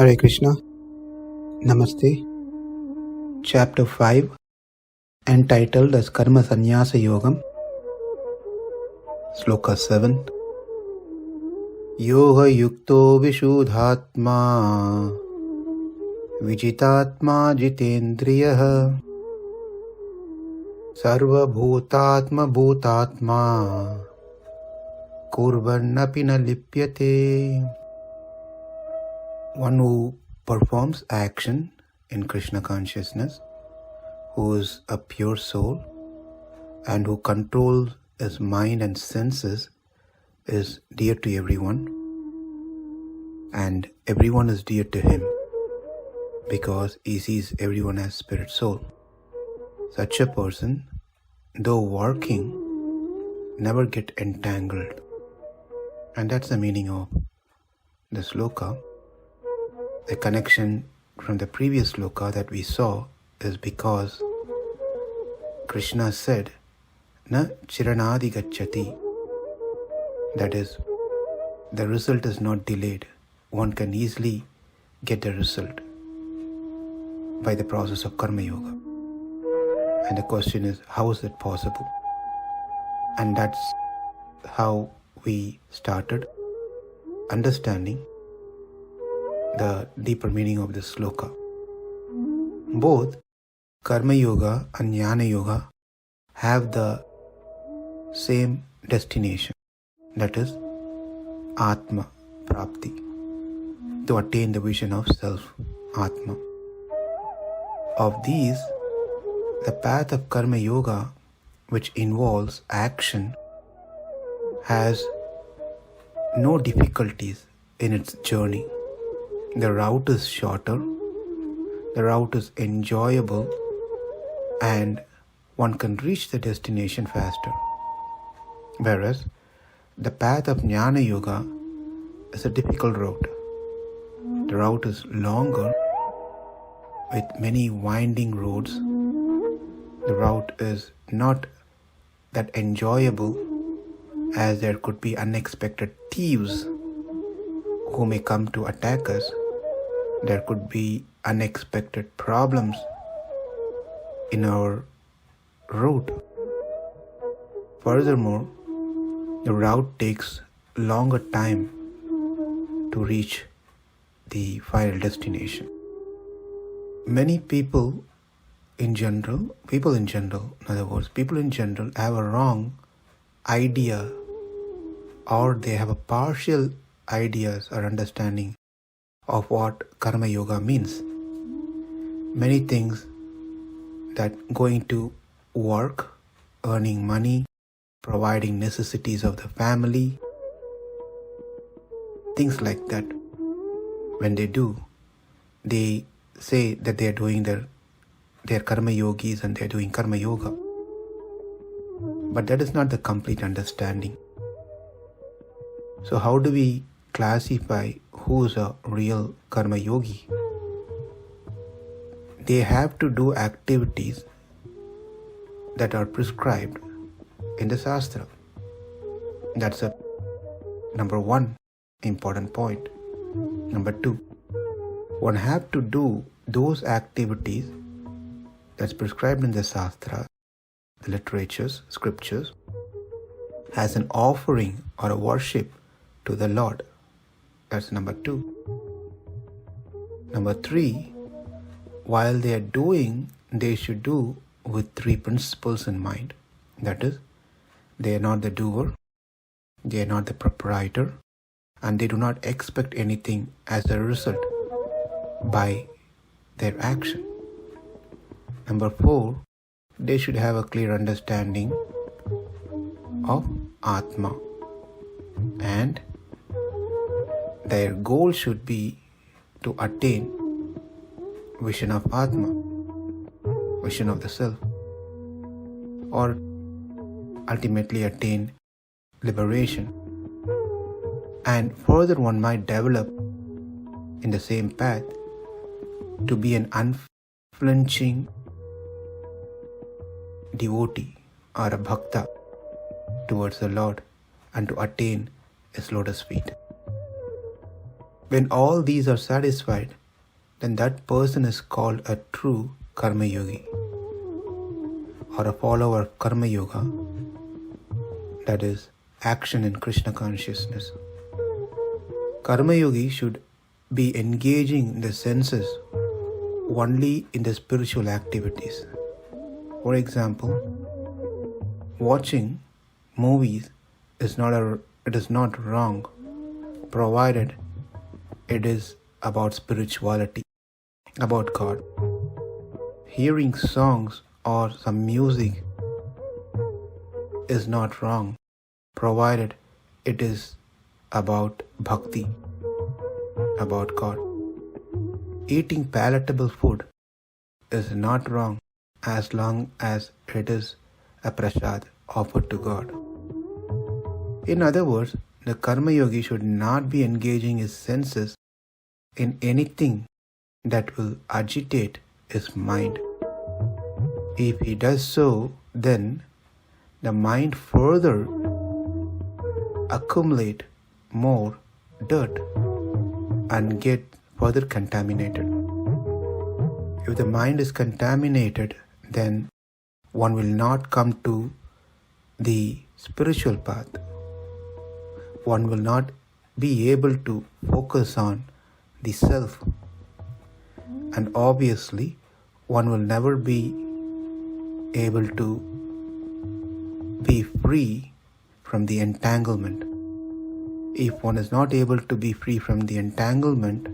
Hare Krishna. Namaste. Chapter 5, entitled as Karma Sannyasa Yogam. Sloka 7. Yoga-yukto viśuddhātmā vijitātmā jitendriyaḥ sarva-bhūtātma-bhūtātmā kurvann na lipyate. One who performs action in Krishna consciousness, who is a pure soul and who controls his mind and senses, is dear to everyone, and everyone is dear to him because he sees everyone as spirit soul. Such a person, though working, never get entangled. And that's the meaning of the sloka. The connection from the previous sloka that we saw is because Krishna said, Na chiranadi gacchati. That is, the result is not delayed. One can easily get the result by the process of karma yoga. And the question is, how is it possible? And that's how we started understanding the deeper meaning of this sloka. Both karma yoga and jnana yoga have the same destination, that is atma prapti, to attain the vision of self, atma. Of these, the path of karma yoga, which involves action, has no difficulties in its journey. The route is shorter, the route is enjoyable, and one can reach the destination faster. Whereas the path of jnana yoga is a difficult route. The route is longer with many winding roads. The route is not that enjoyable, as there could be unexpected thieves who may come to attack us. There could be unexpected problems in our route. Furthermore, the route takes longer time to reach the final destination. Many people in general have a wrong idea, or they have a partial ideas or understanding of what karma yoga means. Many things that going to work, earning money, providing necessities of the family, things like that, when they do, they say that they are doing their karma yogis and they are doing karma yoga. But that is not the complete understanding. So how do we classify who is a real karma yogi? They have to do activities that are prescribed in the Shastra. That's a number one important point. Number two, one have to do those activities that's prescribed in the Shastra, the literatures, scriptures, as an offering or a worship to the Lord. That's number two. Number three, while they are doing, they should do with three principles in mind. That is, they are not the doer, they are not the proprietor, and they do not expect anything as a result by their action. Number four, they should have a clear understanding of Atma, and their goal should be to attain vision of Atma, vision of the self, or ultimately attain liberation. And further, one might develop in the same path to be an unflinching devotee or a bhakta towards the Lord and to attain His lotus feet. When all these are satisfied, then that person is called a true karma yogi or a follower of karma yoga, that is action in Krishna consciousness. Karma yogi should be engaging the senses only in the spiritual activities. For example, watching movies is not wrong, provided it is about spirituality, about God. Hearing songs or some music is not wrong, provided it is about bhakti, about God. Eating palatable food is not wrong as long as it is a prasad offered to God. In other words, the karma yogi should not be engaging his senses in anything that will agitate his mind. If he does so, then the mind further accumulate more dirt and get further contaminated. If the mind is contaminated, then one will not come to the spiritual path. One will not be able to focus on the self, and obviously one will never be able to be free from the entanglement. If one is not able to be free from the entanglement,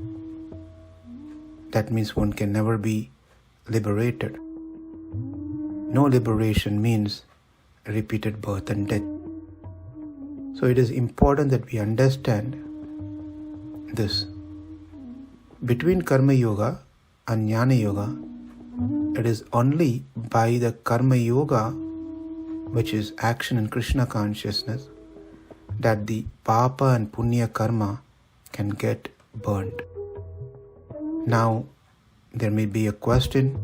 that means one can never be liberated. No liberation means repeated birth and death. So it is important that we understand this. Between karma yoga and jnana yoga, it is only by the karma yoga, which is action in Krishna consciousness, that the papa and punya karma can get burned. Now, there may be a question,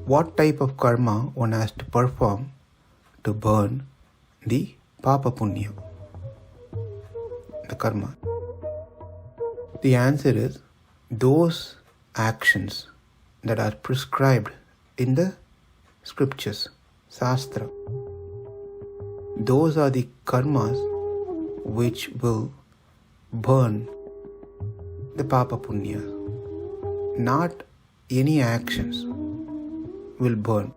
what type of karma one has to perform to burn the papa punya, the karma? The answer is those actions that are prescribed in the scriptures, Shastra. Those are the karmas which will burn the papa punya. Not any actions will burn.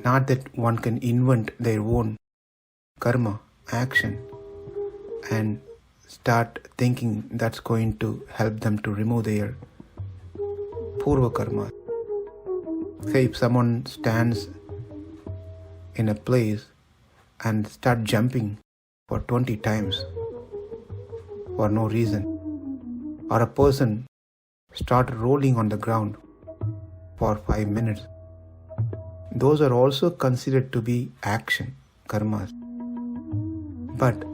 Not that one can invent their own karma, action, and start thinking that's going to help them to remove their purva karma. Say if someone stands in a place and start jumping for 20 times for no reason, or a person start rolling on the ground for 5 minutes, those are also considered to be action, karmas. But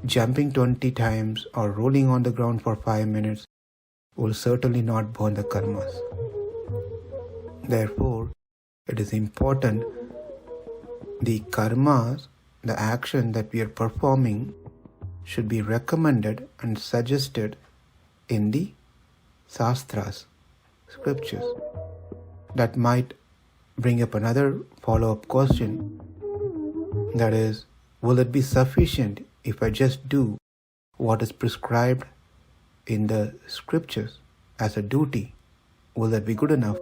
jumping 20 times or rolling on the ground for 5 minutes will certainly not burn the karmas. Therefore, it is important the karmas, the action that we are performing, should be recommended and suggested in the Shastras, scriptures. That might bring up another follow-up question, that is, will it be sufficient if I just do what is prescribed in the scriptures as a duty? Will that be good enough?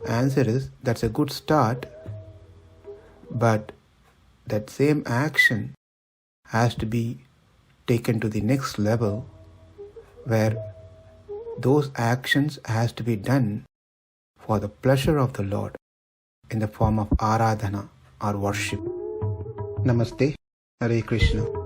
Answer is, that's a good start, but that same action has to be taken to the next level, where those actions has to be done for the pleasure of the Lord in the form of aradhana or worship. Namaste. Hare Krishna.